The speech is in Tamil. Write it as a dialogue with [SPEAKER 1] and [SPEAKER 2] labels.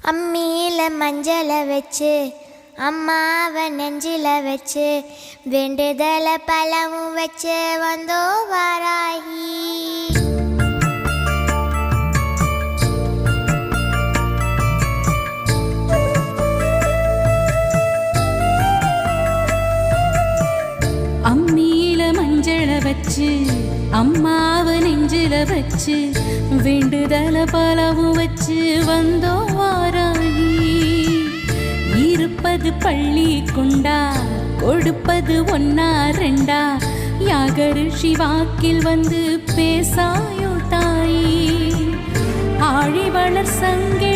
[SPEAKER 1] அம்மியில மஞ்சளை வச்சு அம்மாவை நெஞ்சில வச்சு வேண்டுதல பழமும் வச்சு வந்தோ வாராகி.
[SPEAKER 2] அம்மியில மஞ்சளை வச்சு அம்மாவை நெஞ்சில வச்சு வேண்டுதல பலவும் வச்சு வந்தோ வாராகி. இருப்பது பள்ளி கொண்டா கொடுப்பது ஒன்னா ரெண்டா யாகரிஷி வாக்கில் வந்து பேசாயோ தாயி. ஆழி வளர் சங்கே